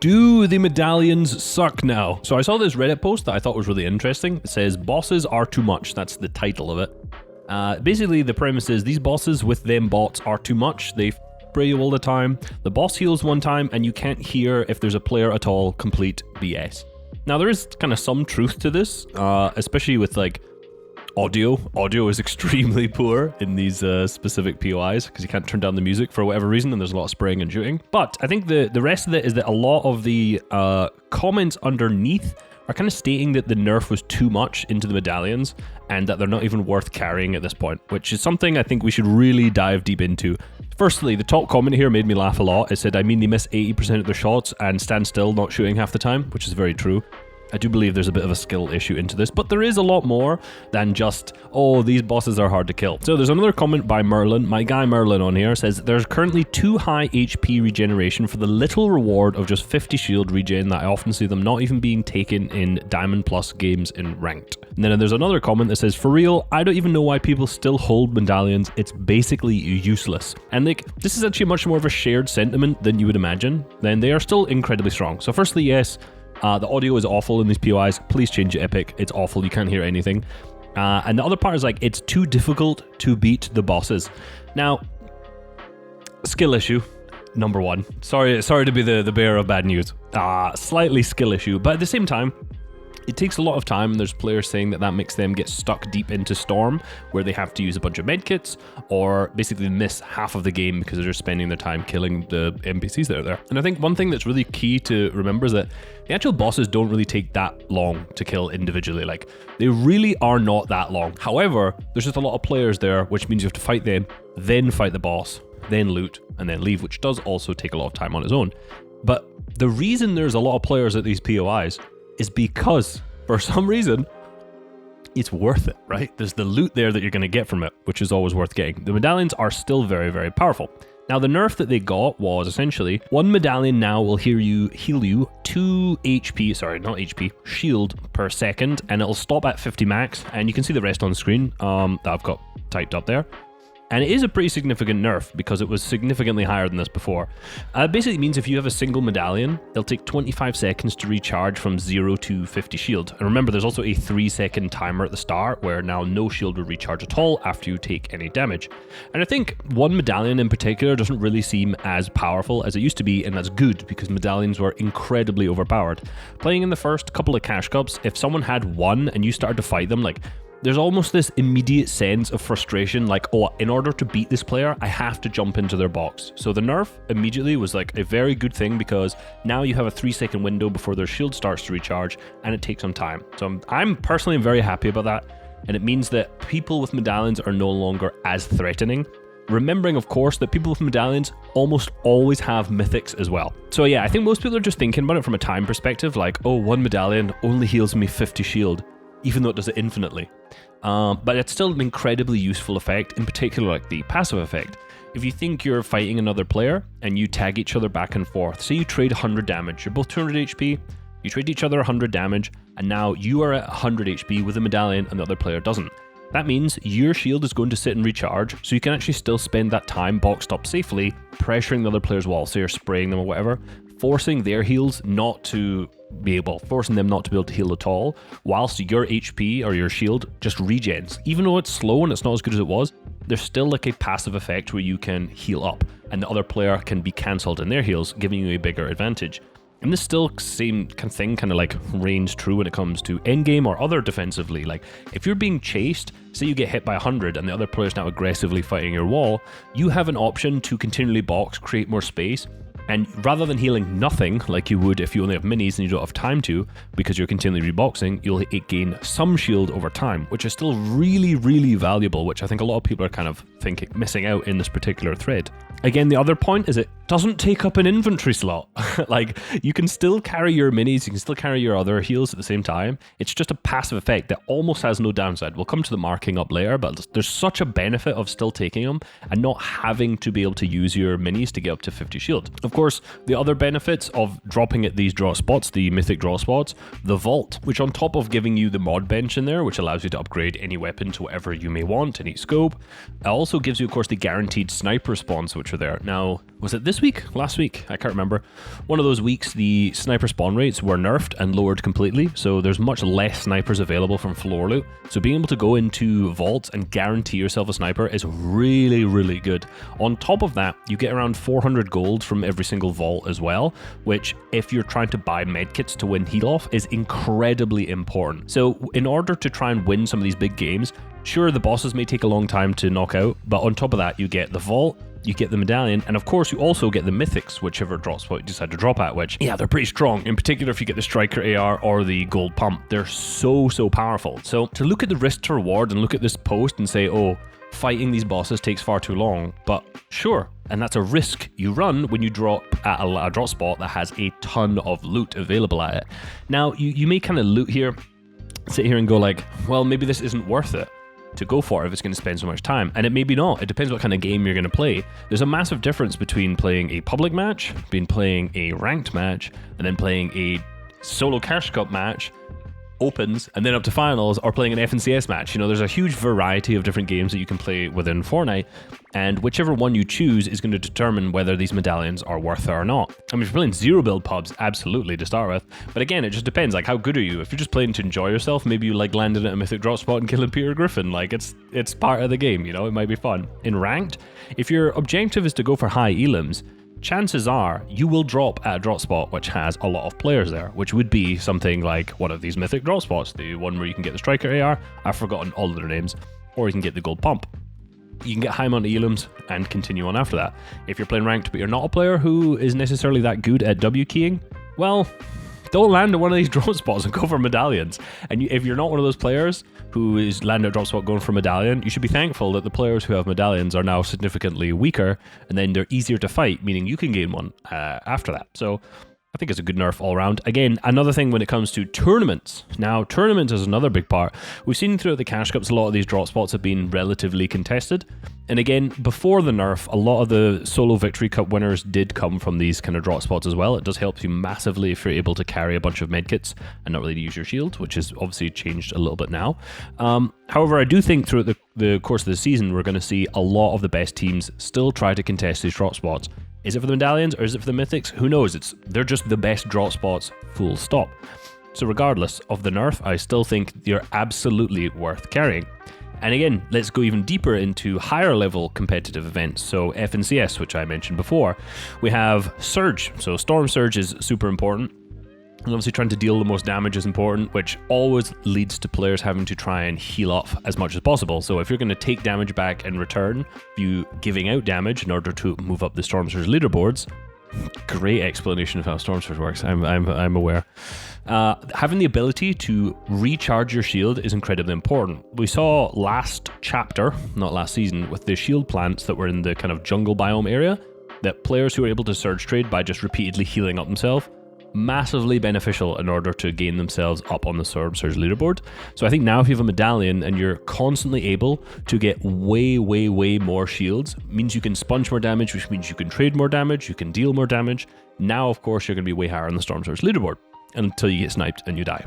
Do the medallions suck now? So I saw this Reddit post that I thought was really interesting. It says, bosses are too much. That's the title of it. Basically, the premise is these bosses with them bots are too much. They spray you all the time. The boss heals one time, and you can't hear if there's a player at all. Complete BS. Now, there is kind of some truth to this, especially with like audio. Audio is extremely poor in these specific POIs because you can't turn down the music for whatever reason, and there's a lot of spraying and shooting. But I think the rest of it is that a lot of the comments underneath are kind of stating that the nerf was too much into the medallions and that they're not even worth carrying at this point, which is something I think we should really dive deep into. Firstly, the top comment here made me laugh a lot. It said, I mean, they miss 80% of their shots and stand still, not shooting half the time, which is very true. I do believe there's a bit of a skill issue into this, but there is a lot more than just, oh, these bosses are hard to kill. So there's another comment by Merlin. My guy Merlin on here says, there's currently too high HP regeneration for the little reward of just 50 shield regen that I often see them not even being taken in Diamond Plus games in Ranked. And then there's another comment that says, for real, I don't even know why people still hold medallions. It's basically useless. And like, this is actually much more of a shared sentiment than you would imagine. Then they are still incredibly strong. So firstly, yes, the audio is awful in these POIs. Please change it, Epic. It's awful. You can't hear anything. And the other part is like, it's too difficult to beat the bosses. Now, skill issue, number one. Sorry to be the bearer of bad news. Slightly skill issue, but at the same time, it takes a lot of time. There's players saying that makes them get stuck deep into Storm, where they have to use a bunch of medkits, or basically miss half of the game because they're just spending their time killing the NPCs that are there. And I think one thing that's really key to remember is that the actual bosses don't really take that long to kill individually. Like, they really are not that long. However, there's just a lot of players there, which means you have to fight them, then fight the boss, then loot, and then leave, which does also take a lot of time on its own. But the reason there's a lot of players at these POIs is because, for some reason, it's worth it, right? There's the loot there that you're going to get from it, which is always worth getting. The medallions are still very, very powerful. Now, the nerf that they got was essentially, one medallion now will heal you 2 HP, sorry, not HP, shield per second, and it'll stop at 50 max, and you can see the rest on the screen that I've got typed up there. And it is a pretty significant nerf because it was significantly higher than this before. It basically means if you have a single medallion, they'll take 25 seconds to recharge from 0 to 50 shield. And remember, there's also a 3-second timer at the start where now no shield will recharge at all after you take any damage. And I think one medallion in particular doesn't really seem as powerful as it used to be, and that's good because medallions were incredibly overpowered. Playing in the first couple of cash cups, if someone had one and you started to fight them, like, there's almost this immediate sense of frustration, like, oh, in order to beat this player, I have to jump into their box. So the nerf immediately was like a very good thing because now you have a 3-second window before their shield starts to recharge, and it takes some time. So I'm personally very happy about that, and it means that people with medallions are no longer as threatening. Remembering, of course, that people with medallions almost always have mythics as well. So yeah, I think most people are just thinking about it from a time perspective, like, oh, one medallion only heals me 50 shield, even though it does it infinitely. But it's still an incredibly useful effect, in particular like the passive effect. If you think you're fighting another player and you tag each other back and forth, say you trade 100 damage, you're both 200 HP, you trade each other 100 damage, and now you are at 100 HP with a medallion and the other player doesn't. That means your shield is going to sit and recharge, so you can actually still spend that time boxed up safely, pressuring the other player's wall, so you're spraying them or whatever, forcing their heals not to be able, forcing them not to be able to heal at all, whilst your HP or your shield just regens. Even though it's slow and it's not as good as it was, there's still like a passive effect where you can heal up, and the other player can be cancelled in their heals, giving you a bigger advantage. And this still same thing kind of like reigns true when it comes to endgame or other defensively. Like, if you're being chased, say you get hit by 100 and the other player's now aggressively fighting your wall, you have an option to continually box, create more space, and rather than healing nothing like you would if you only have minis and you don't have time to, because you're continually reboxing, you'll gain some shield over time, which is still really, really valuable, which I think a lot of people are kind of missing out in this particular thread. Again, the other point is it doesn't take up an inventory slot. Like, you can still carry your minis, you can still carry your other heals at the same time. It's just a passive effect that almost has no downside. We'll come to the marking up later, but there's such a benefit of still taking them and not having to be able to use your minis to get up to 50 shield. Of course, the other benefits of dropping at these draw spots, the mythic draw spots, the vault, which on top of giving you the mod bench in there, which allows you to upgrade any weapon to whatever you may want in each scope, it also gives you, of course, the guaranteed sniper response, which which are there. Now, was it this week? Last week? I can't remember. One of those weeks, the sniper spawn rates were nerfed and lowered completely, so there's much less snipers available from floor loot. So being able to go into vaults and guarantee yourself a sniper is really, really good. On top of that, you get around 400 gold from every single vault as well, which, if you're trying to buy medkits to win heal off, is incredibly important. So in order to try and win some of these big games, sure, the bosses may take a long time to knock out, but on top of that, you get the vault, you get the medallion, and of course you also get the mythics, whichever drop spot you decide to drop at, which, yeah, they're pretty strong. In particular, if you get the striker AR or the gold pump, they're so powerful. So to look at the risk to reward and look at this post and say, oh, fighting these bosses takes far too long, but sure, and that's a risk you run when you drop at a drop spot that has a ton of loot available at it. Now, you may kind of loot here, sit here and go like, well, maybe this isn't worth it to go for if it's going to spend so much time, and it may be not. It depends what kind of game you're going to play. There's a massive difference between playing a public match, playing a ranked match, and then playing a solo cash cup match, opens, and then up to finals, or playing an FNCS match. You know, there's a huge variety of different games that you can play within Fortnite, and whichever one you choose is going to determine whether these medallions are worth it or not. I mean, if you're playing zero build pubs, absolutely to start with, but again, it just depends, like, how good are you? If you're just playing to enjoy yourself, maybe you like landing at a mythic drop spot and killing Peter Griffin, like, it's part of the game, you know, it might be fun. In ranked, if your objective is to go for high elims, chances are you will drop at a drop spot which has a lot of players there, which would be something like one of these mythic drop spots, the one where you can get the striker AR, I've forgotten all of their names, or you can get the gold pump. You can get high amount of elims and continue on after that. If you're playing ranked but you're not a player who is necessarily that good at W keying, well, don't land at one of these drop spots and go for medallions. And if you're not one of those players who is landing at a drop spot going for medallion, you should be thankful that the players who have medallions are now significantly weaker, and then they're easier to fight, meaning you can gain one after that. So I think it's a good nerf all around. Again, another thing when it comes to tournaments. Now, tournaments is another big part. We've seen throughout the cash cups, a lot of these drop spots have been relatively contested. And again, before the nerf, a lot of the solo victory cup winners did come from these kind of drop spots as well. It does help you massively if you're able to carry a bunch of medkits and not really use your shield, which has obviously changed a little bit now. However, I do think throughout the course of the season, we're going to see a lot of the best teams still try to contest these drop spots. Is it for the medallions or is it for the mythics? Who knows? They're just the best drop spots, full stop. So regardless of the nerf, I still think they're absolutely worth carrying. And again, let's go even deeper into higher level competitive events. So FNCS, which I mentioned before, we have Surge. So Storm Surge is super important. And obviously trying to deal the most damage is important, which always leads to players having to try and heal up as much as possible. So if you're going to take damage back in return, you giving out damage in order to move up the Storm Surge leaderboards. Great explanation of how Storm Surge works, I'm aware. Having the ability to recharge your shield is incredibly important. We saw last chapter, not last season, with the shield plants that were in the kind of jungle biome area, that players who were able to surge trade by just repeatedly healing up themselves, massively beneficial in order to gain themselves up on the Storm Surge leaderboard. So I think now if you have a medallion and you're constantly able to get way more shields, means you can sponge more damage, which means you can trade more damage, you can deal more damage. Now, of course, you're going to be way higher on the Storm Surge leaderboard until you get sniped and you die.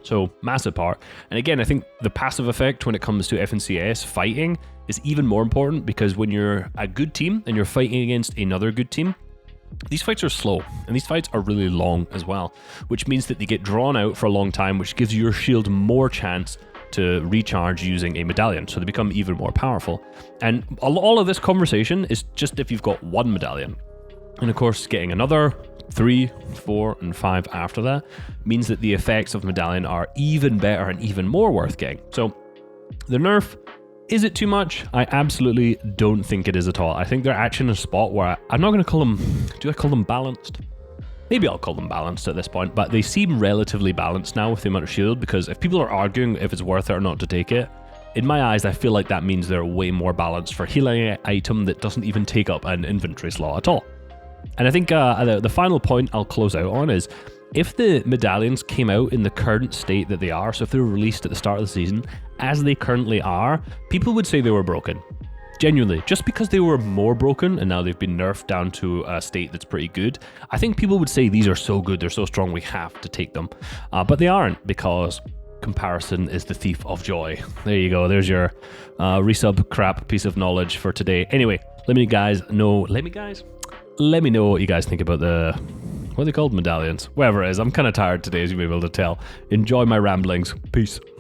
So massive part. And again, I think the passive effect when it comes to FNCS fighting is even more important, because when you're a good team and you're fighting against another good team, these fights are slow, and these fights are really long as well, which means that they get drawn out for a long time, which gives your shield more chance to recharge using a medallion, so they become even more powerful. And all of this conversation is just if you've got one medallion. And of course, getting another 3, 4, and 5 after that means that the effects of medallion are even better and even more worth getting. So the nerf, is it too much? I absolutely don't think it is at all. I think they're actually in a spot where I'm not going to call them, do I call them balanced? Maybe I'll call them balanced at this point, but they seem relatively balanced now with the amount of shield, because if people are arguing if it's worth it or not to take it, in my eyes, I feel like that means they're way more balanced for healing an item that doesn't even take up an inventory slot at all. And I think the final point I'll close out on is, if the medallions came out in the current state that they are, so if they were released at the start of the season, as they currently are, people would say they were broken. Genuinely, just because they were more broken and now they've been nerfed down to a state that's pretty good, I think people would say these are so good, they're so strong, we have to take them. But they aren't, because comparison is the thief of joy. There you go, there's your resub crap piece of knowledge for today. Anyway, Let me know what you guys think about the, what are they called? Medallions. Whatever it is, I'm kind of tired today, as you may be able to tell. Enjoy my ramblings. Peace.